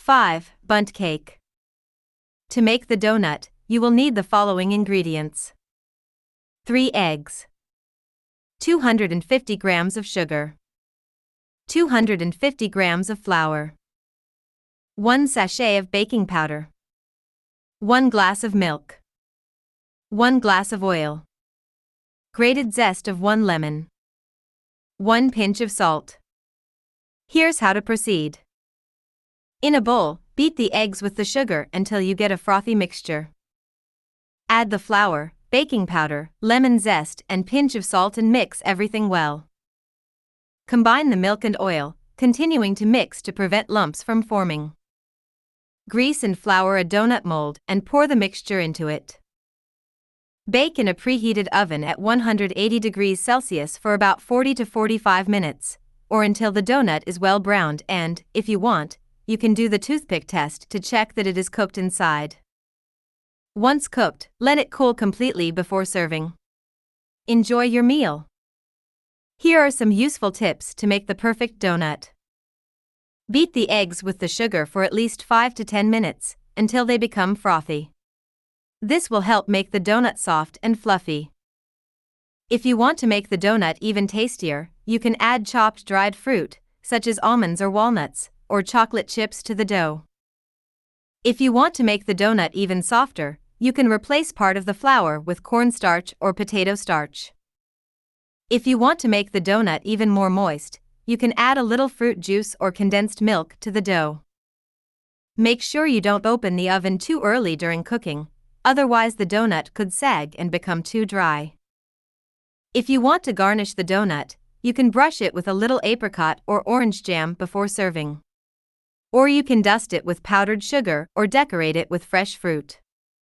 5. Bunt cake. To make the donut, you will need the following ingredients: 3 eggs, 250 grams of sugar, 250 grams of flour, 1 sachet of baking powder, 1 glass of milk, 1 glass of oil, grated zest of 1 lemon, 1 pinch of salt. Here's how to proceed. In a bowl, beat the eggs with the sugar until you get a frothy mixture. Add the flour, baking powder, lemon zest, and pinch of salt and mix everything well. Combine the milk and oil, continuing to mix to prevent lumps from forming. Grease and flour a donut mold and pour the mixture into it. Bake in a preheated oven at 180 degrees Celsius for about 40 to 45 minutes, or until the donut is well browned and, if you want, you can do the toothpick test to check that it is cooked inside. Once cooked, let it cool completely before serving. Enjoy your meal. Here are some useful tips to make the perfect donut. Beat the eggs with the sugar for at least 5 to 10 minutes, until they become frothy. This will help make the donut soft and fluffy. If you want to make the donut even tastier, you can add chopped dried fruit, such as almonds or walnuts, or chocolate chips to the dough. If you want to make the donut even softer, you can replace part of the flour with cornstarch or potato starch. If you want to make the donut even more moist, you can add a little fruit juice or condensed milk to the dough. Make sure you don't open the oven too early during cooking, otherwise the donut could sag and become too dry. If you want to garnish the donut, you can brush it with a little apricot or orange jam before serving. Or you can dust it with powdered sugar or decorate it with fresh fruit.